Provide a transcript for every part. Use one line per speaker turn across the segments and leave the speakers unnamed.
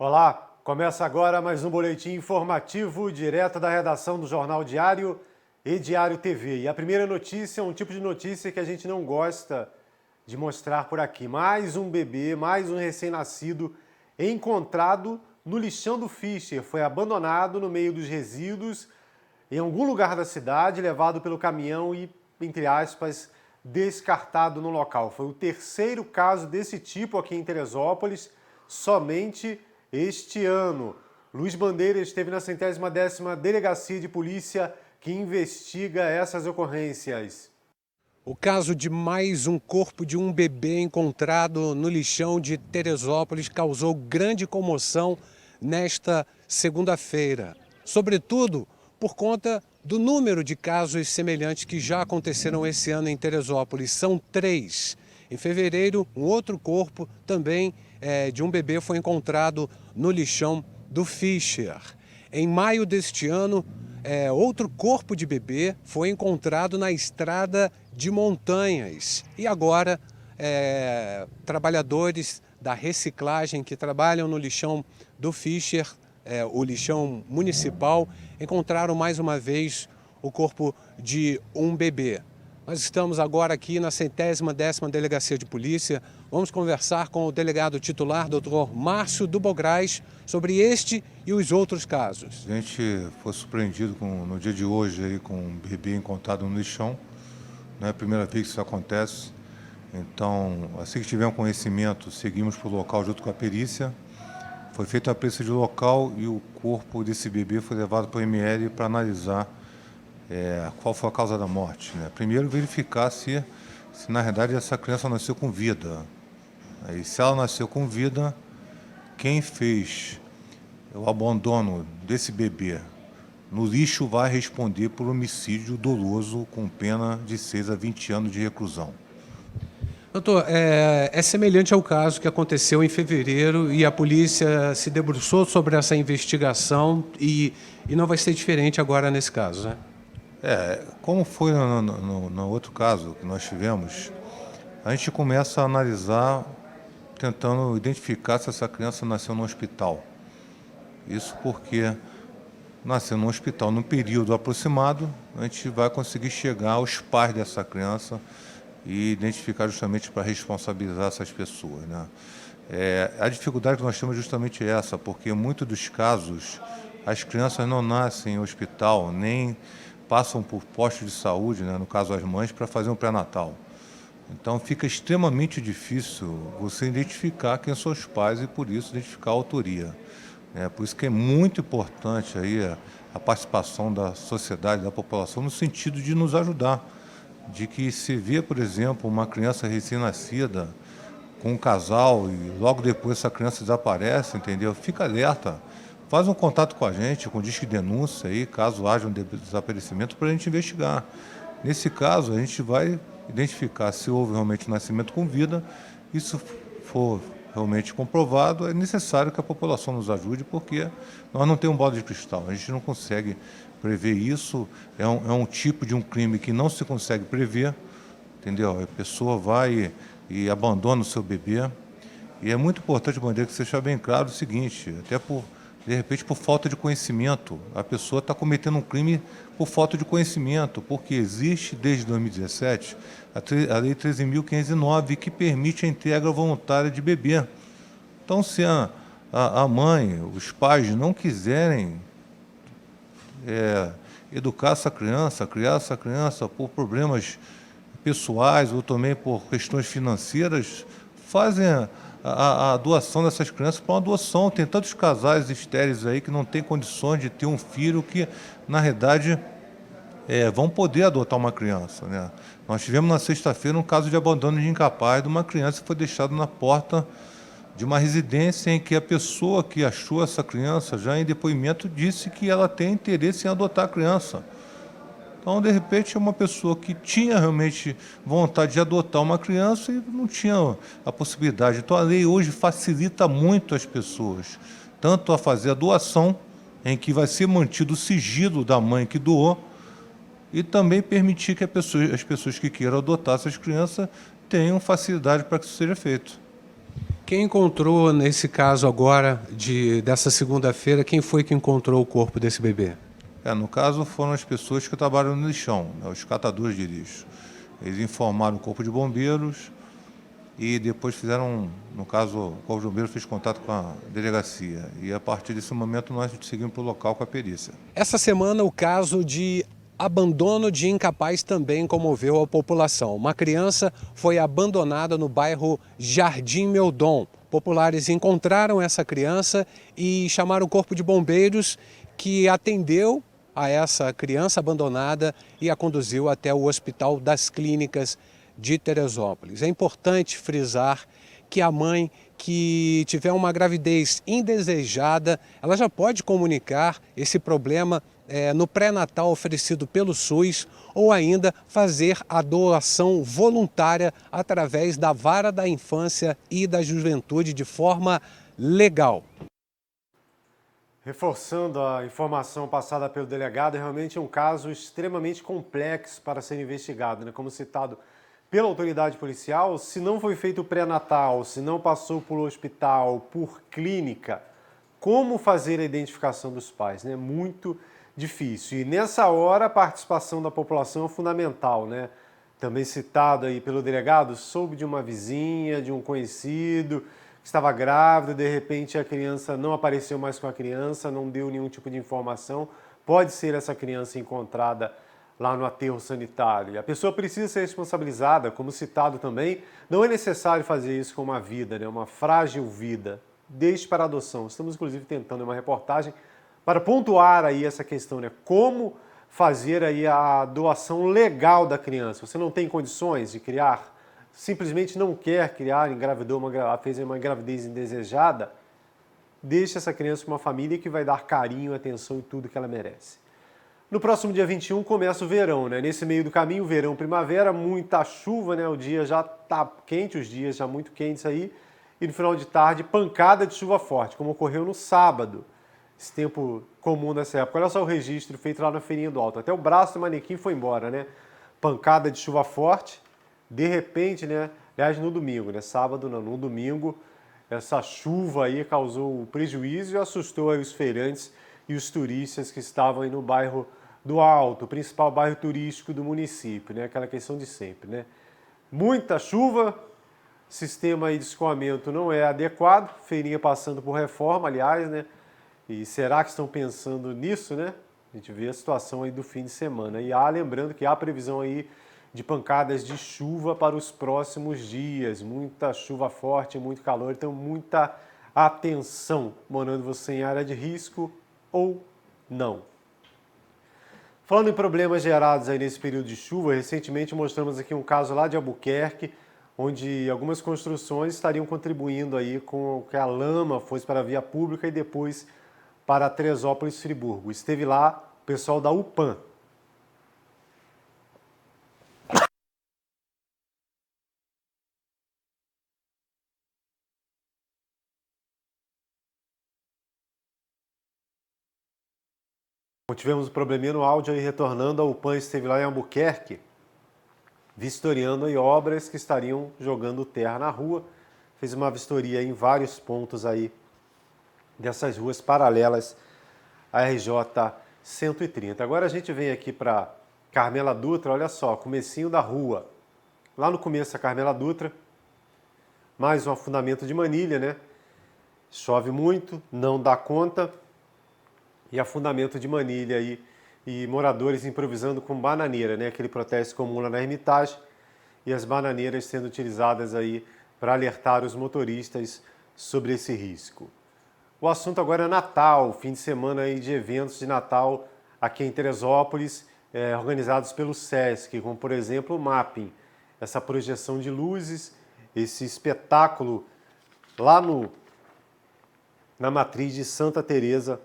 Olá, começa agora mais um boletim informativo direto da redação do Jornal Diário e Diário TV. E a primeira notícia é um tipo de notícia que a gente não gosta de mostrar por aqui. Mais um bebê, mais um recém-nascido encontrado no lixão do Fischer. Foi abandonado no meio dos resíduos em algum lugar da cidade, levado pelo caminhão e, entre aspas, descartado no local. Foi o terceiro caso desse tipo aqui em Teresópolis, somente este ano. Luiz Bandeira esteve na 110ª Delegacia de Polícia que investiga essas ocorrências.
O caso de mais um corpo de um bebê encontrado no lixão de Teresópolis causou grande comoção nesta segunda-feira. Sobretudo por conta do número de casos semelhantes que já aconteceram esse ano em Teresópolis. São 3. Em fevereiro, um outro corpo também de um bebê foi encontrado no lixão do Fischer. Em maio deste ano, outro corpo de bebê foi encontrado na estrada de Montanhas. E agora, trabalhadores da reciclagem que trabalham no lixão do Fischer, o lixão municipal, encontraram mais uma vez o corpo de um bebê. Nós estamos agora aqui na 110ª Delegacia de Polícia. Vamos conversar com o delegado titular, Dr. Márcio Dubograz, sobre este e os outros casos.
A gente foi surpreendido no dia de hoje aí, com um bebê encontrado no lixão. Não é a primeira vez que isso acontece. Então, assim que tivermos conhecimento, seguimos para o local junto com a perícia. Foi feita a perícia de local e o corpo desse bebê foi levado para o ML para analisar qual foi a causa da morte, né? Primeiro, verificar se na verdade essa criança nasceu com vida. Aí, se ela nasceu com vida, quem fez o abandono desse bebê no lixo vai responder por homicídio doloso com pena de 6 a 20 anos de reclusão.
Doutor, é semelhante ao caso que aconteceu em fevereiro e a polícia se debruçou sobre essa investigação e não vai ser diferente agora nesse caso, né?
Como foi no outro caso que nós tivemos, a gente começa a analisar, tentando identificar se essa criança nasceu no hospital. Isso porque, nasceu no hospital num período aproximado, a gente vai conseguir chegar aos pais dessa criança e identificar justamente para responsabilizar essas pessoas, né? A dificuldade que nós temos é justamente essa, porque em muitos dos casos as crianças não nascem em hospital, nem passam por postos de saúde, né, no caso as mães, para fazer um pré-natal. Então fica extremamente difícil você identificar quem são os pais e, por isso, identificar a autoria. Por isso que é muito importante aí a participação da sociedade, da população, no sentido de nos ajudar. De que se vê, por exemplo, uma criança recém-nascida com um casal e logo depois essa criança desaparece, entendeu? Fica alerta. Faz um contato com a gente, com o Disque Denúncia, aí, caso haja um desaparecimento, para a gente investigar. Nesse caso, a gente vai identificar se houve realmente nascimento com vida. Isso for realmente comprovado, é necessário que a população nos ajude, porque nós não temos bola de cristal, a gente não consegue prever isso. É um tipo de um crime que não se consegue prever, entendeu? A pessoa vai e abandona o seu bebê. E é muito importante, Bandeira, que seja bem claro o seguinte, até de repente por falta de conhecimento. A pessoa está cometendo um crime por falta de conhecimento, porque existe desde 2017 a Lei 13.509, que permite a entrega voluntária de bebê. Então, se a mãe, os pais não quiserem educar essa criança, criar essa criança por problemas pessoais ou também por questões financeiras, fazem a doação dessas crianças para uma adoção. Tem tantos casais estéreis aí que não têm condições de ter um filho que, na realidade, vão poder adotar uma criança, né? Nós tivemos na sexta-feira um caso de abandono de incapaz de uma criança que foi deixada na porta de uma residência em que a pessoa que achou essa criança, já em depoimento, disse que ela tem interesse em adotar a criança. Então, de repente, é uma pessoa que tinha realmente vontade de adotar uma criança e não tinha a possibilidade. Então, a lei hoje facilita muito as pessoas, tanto a fazer a doação, em que vai ser mantido o sigilo da mãe que doou, e também permitir que as pessoas que queiram adotar essas crianças tenham facilidade para que isso seja feito.
Quem encontrou, nesse caso agora, dessa segunda-feira, quem foi que encontrou o corpo desse bebê?
No caso foram as pessoas que trabalham no lixão, né, os catadores de lixo. Eles informaram o Corpo de Bombeiros e depois fizeram, no caso, o Corpo de Bombeiros fez contato com a delegacia. E a partir desse momento nós seguimos para o local com a perícia.
Essa semana o caso de abandono de incapaz também comoveu a população. Uma criança foi abandonada no bairro Jardim Meudon. Populares encontraram essa criança e chamaram o Corpo de Bombeiros, que atendeu a essa criança abandonada e a conduziu até o Hospital das Clínicas de Teresópolis. É importante frisar que a mãe que tiver uma gravidez indesejada, ela já pode comunicar esse problema no pré-natal oferecido pelo SUS ou ainda fazer a doação voluntária através da Vara da Infância e da Juventude de forma legal.
Reforçando a informação passada pelo delegado, realmente é um caso extremamente complexo para ser investigado, né? Como citado pela autoridade policial, se não foi feito o pré-natal, se não passou por hospital, por clínica, como fazer a identificação dos pais, né? Muito difícil. E nessa hora a participação da população é fundamental, né? Também citado aí pelo delegado, soube de uma vizinha, de um conhecido que estava grávida, de repente a criança não apareceu mais com a criança, não deu nenhum tipo de informação. Pode ser essa criança encontrada lá no aterro sanitário. A pessoa precisa ser responsabilizada, como citado também, não é necessário fazer isso com uma vida, né? Uma frágil vida. Deixe para adoção. Estamos, inclusive, tentando uma reportagem para pontuar aí essa questão, né? Como fazer aí a doação legal da criança. Você não tem condições de criar, simplesmente não quer criar, engravidou, fez uma gravidez indesejada, deixe essa criança com uma família que vai dar carinho, atenção e tudo que ela merece. No próximo dia 21 começa o verão, né? Nesse meio do caminho, verão, primavera, muita chuva, né? O dia já está quente, os dias já muito quentes aí. E no final de tarde, pancada de chuva forte, como ocorreu no sábado. Esse tempo comum nessa época. Olha só o registro feito lá na Feirinha do Alto. Até o braço do manequim foi embora, né? Pancada de chuva forte. De repente, né? Aliás, no domingo, né? Sábado não, no domingo, essa chuva aí causou prejuízo e assustou aí os feirantes e os turistas que estavam aí no bairro do Alto, o principal bairro turístico do município, né? Aquela questão de sempre, né? Muita chuva, sistema aí de escoamento não é adequado, feirinha passando por reforma, aliás, né? E será que estão pensando nisso, né? A gente vê a situação aí do fim de semana. E lembrando que há previsão aí de pancadas de chuva para os próximos dias. Muita chuva forte, muito calor, então muita atenção, morando você em área de risco ou não. Falando em problemas gerados aí nesse período de chuva, recentemente mostramos aqui um caso lá de Albuquerque, onde algumas construções estariam contribuindo aí com que a lama fosse para a via pública e depois para Teresópolis, Friburgo. Esteve lá o pessoal da UPAM. Tivemos um probleminha no áudio aí retornando. A UPAM esteve lá em Albuquerque, vistoriando aí obras que estariam jogando terra na rua. Fez uma vistoria em vários pontos aí dessas ruas paralelas à RJ 130. Agora a gente vem aqui para Carmela Dutra, olha só, comecinho da rua. Lá no começo da Carmela Dutra, mais um afundamento de manilha, né? Chove muito, não dá conta. E afundamento de manilha aí, e moradores improvisando com bananeira, né? Aquele protesto comum lá na Hermitage, e as bananeiras sendo utilizadas aí para alertar os motoristas sobre esse risco. O assunto agora é Natal, fim de semana aí de eventos de Natal aqui em Teresópolis, organizados pelo SESC, como por exemplo o Mapping, essa projeção de luzes, esse espetáculo lá na matriz de Santa Teresa.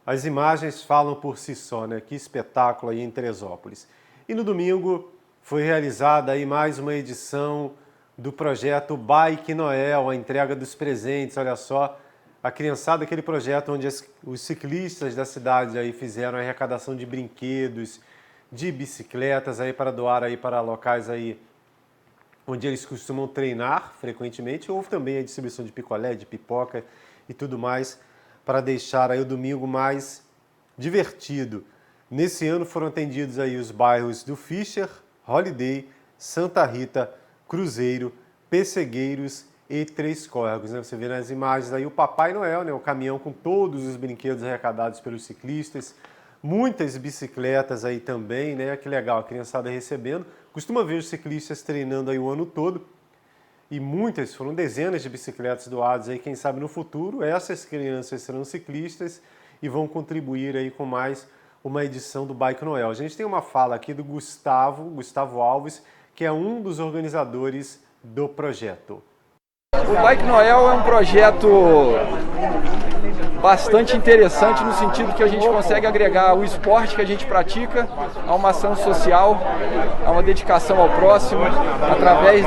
As imagens falam por si só, né? Que espetáculo aí em Teresópolis. E no domingo foi realizada aí mais uma edição do projeto Bike Noel, a entrega dos presentes, olha só, a criançada, aquele projeto onde os ciclistas da cidade aí fizeram a arrecadação de brinquedos, de bicicletas aí para doar aí para locais aí onde eles costumam treinar frequentemente. Houve também a distribuição de picolé, de pipoca e tudo mais para deixar aí o domingo mais divertido. Nesse ano foram atendidos aí os bairros do Fischer, Holiday, Santa Rita, Cruzeiro, Pessegueiros e Três Córregos, né? Você vê nas imagens aí o Papai Noel, né? O caminhão com todos os brinquedos arrecadados pelos ciclistas, muitas bicicletas aí também, né? Que legal, a criançada recebendo. Costuma ver os ciclistas treinando aí o ano todo e muitas, foram dezenas de bicicletas doadas aí, quem sabe no futuro essas crianças serão ciclistas e vão contribuir aí com mais uma edição do Bike Noel. A gente tem uma fala aqui do Gustavo Alves, que é um dos organizadores do projeto.
O Bike Noel é um projeto bastante interessante no sentido que a gente consegue agregar o esporte que a gente pratica a uma ação social, a uma dedicação ao próximo, através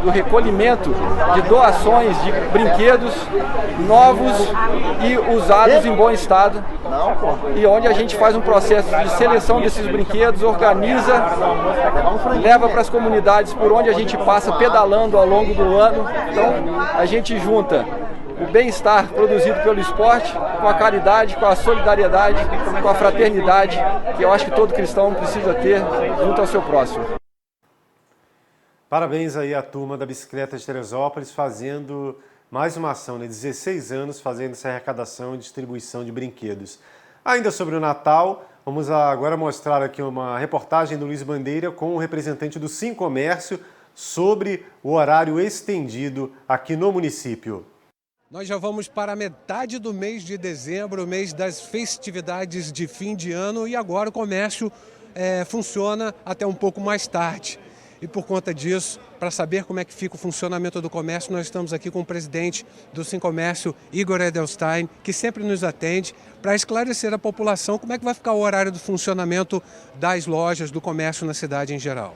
do recolhimento de doações de brinquedos novos e usados em bom estado, e onde a gente faz um processo de seleção desses brinquedos, organiza, leva para as comunidades por onde a gente passa pedalando ao longo do ano. Então a gente junta o bem-estar produzido pelo esporte com a caridade, com a solidariedade, com a fraternidade, que eu acho que todo cristão precisa ter junto ao seu próximo.
Parabéns aí à turma da Bicicleta de Teresópolis fazendo mais uma ação, né? 16 anos fazendo essa arrecadação e distribuição de brinquedos. Ainda sobre o Natal, vamos agora mostrar aqui uma reportagem do Luiz Bandeira com o representante do Sim Comércio sobre o horário estendido aqui no município.
Nós já vamos para a metade do mês de dezembro, o mês das festividades de fim de ano, e agora o comércio funciona até um pouco mais tarde. E por conta disso, para saber como é que fica o funcionamento do comércio, nós estamos aqui com o presidente do Sim Comércio, Igor Edelstein, que sempre nos atende, para esclarecer à população como é que vai ficar o horário do funcionamento das lojas, do comércio na cidade em geral.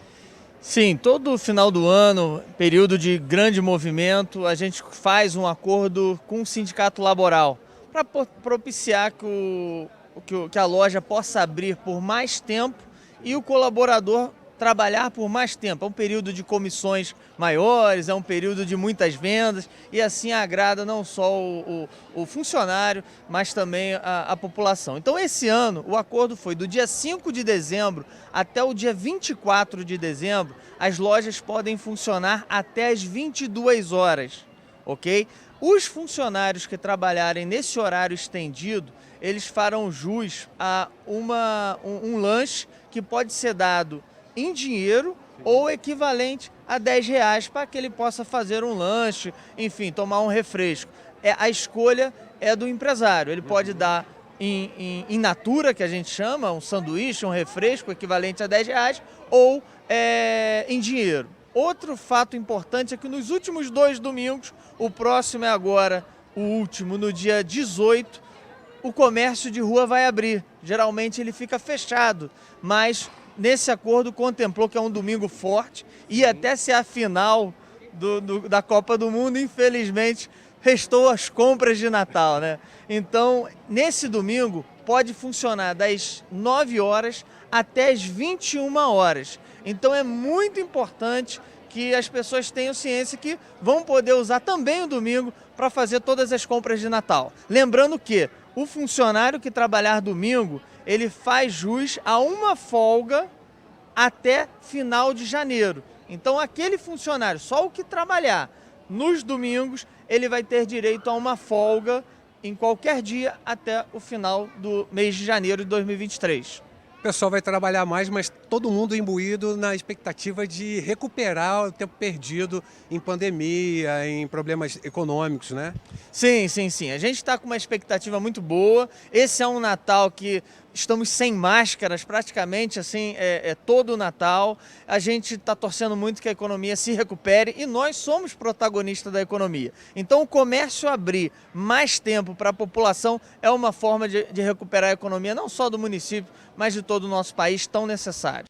Sim, todo final do ano, período de grande movimento, a gente faz um acordo com o sindicato laboral para propiciar que a loja possa abrir por mais tempo e o colaborador trabalhar por mais tempo. É um período de comissões maiores, é um período de muitas vendas e assim agrada não só o funcionário, mas também a população. Então esse ano o acordo foi do dia 5 de dezembro até o dia 24 de dezembro, as lojas podem funcionar até as 22 horas, ok? Os funcionários que trabalharem nesse horário estendido, eles farão jus a um lanche que pode ser dado em dinheiro ou equivalente a R$10 para que ele possa fazer um lanche, enfim, tomar um refresco. A escolha é do empresário, ele pode dar in natura, que a gente chama, um sanduíche, um refresco equivalente a R$10 ou em dinheiro. Outro fato importante é que nos últimos 2 domingos, o próximo é agora o último, no dia 18, o comércio de rua vai abrir. Geralmente ele fica fechado, mas nesse acordo contemplou que é um domingo forte e até ser a final da Copa do Mundo, infelizmente, restou as compras de Natal, né? Então, nesse domingo, pode funcionar das 9 horas até as 21 horas. Então, é muito importante que as pessoas tenham ciência que vão poder usar também o domingo para fazer todas as compras de Natal. Lembrando que o funcionário que trabalhar domingo, ele faz jus a uma folga até final de janeiro. Então, aquele funcionário, só o que trabalhar nos domingos, ele vai ter direito a uma folga em qualquer dia até o final do mês de janeiro de 2023.
O pessoal vai trabalhar mais, mas todo mundo imbuído na expectativa de recuperar o tempo perdido em pandemia, em problemas econômicos, né?
Sim, sim, sim. A gente está com uma expectativa muito boa. Esse é um Natal que estamos sem máscaras praticamente, assim, todo o Natal. A gente está torcendo muito que a economia se recupere e nós somos protagonistas da economia. Então o comércio abrir mais tempo para a população é uma forma de recuperar a economia, não só do município, mas de todo o nosso país, tão necessário.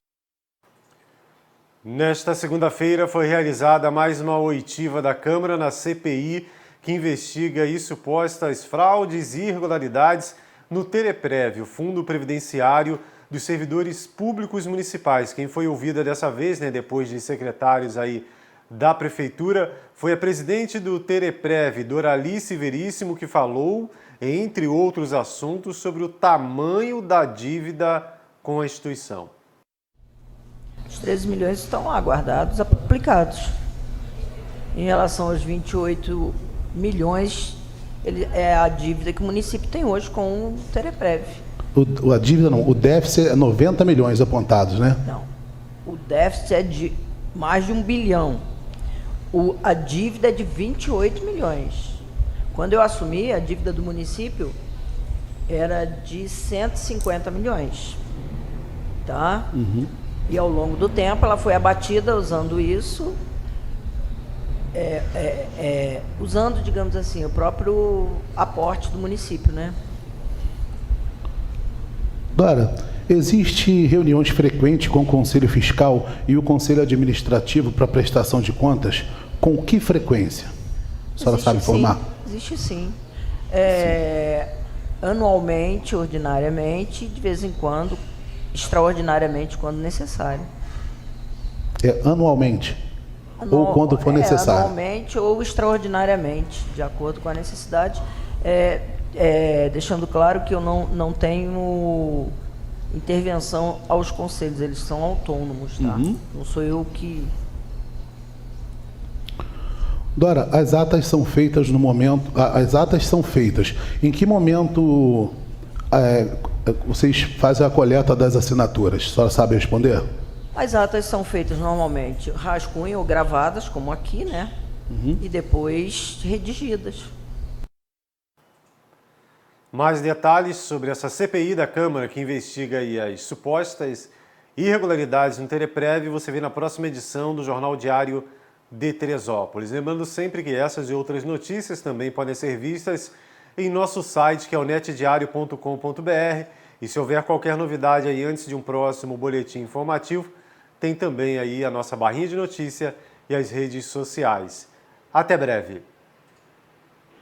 Nesta segunda-feira foi realizada mais uma oitiva da Câmara na CPI, que investiga aí supostas fraudes e irregularidades no Tereprev, o Fundo Previdenciário dos Servidores Públicos Municipais. Quem foi ouvida dessa vez, né, depois de secretários aí da Prefeitura, foi a presidente do Tereprev, Doralice Veríssimo, que falou, entre outros assuntos, sobre o tamanho da dívida com a instituição.
Os 13 milhões estão aguardados, aplicados. Em relação aos 28 milhões, é a dívida que o município tem hoje com o Tereprev.
A dívida não, o déficit é 90 milhões apontados, né?
Não, o déficit é de mais de 1 bilhão. A dívida é de 28 milhões. Quando eu assumi, a dívida do município era de 150 milhões. Tá?
Uhum.
E ao longo do tempo ela foi abatida usando isso, usando, digamos assim, o próprio aporte do município, né?
Dora, existe reuniões frequentes com o Conselho Fiscal e o Conselho Administrativo para prestação de contas? Com que frequência? A senhora sabe informar?
Existe sim. Anualmente, ordinariamente, de vez em quando, extraordinariamente, quando necessário.
Anualmente? Ou quando for necessário?
Anualmente ou extraordinariamente, de acordo com a necessidade. Deixando claro que eu não tenho intervenção aos conselhos, eles são autônomos, tá?
Uhum.
Não sou eu que...
Dora, as atas são feitas no momento... As atas são feitas. Em que momento vocês fazem a coleta das assinaturas? A senhora sabe responder?
As atas são feitas normalmente rascunho ou gravadas, como aqui, né?
Uhum.
E depois redigidas.
Mais detalhes sobre essa CPI da Câmara que investiga aí as supostas irregularidades no Tereprev você vê na próxima edição do Jornal Diário de Teresópolis. Lembrando sempre que essas e outras notícias também podem ser vistas em nosso site, que é o netdiario.com.br. E se houver qualquer novidade aí antes de um próximo boletim informativo, tem também aí a nossa barrinha de notícia e as redes sociais. Até breve!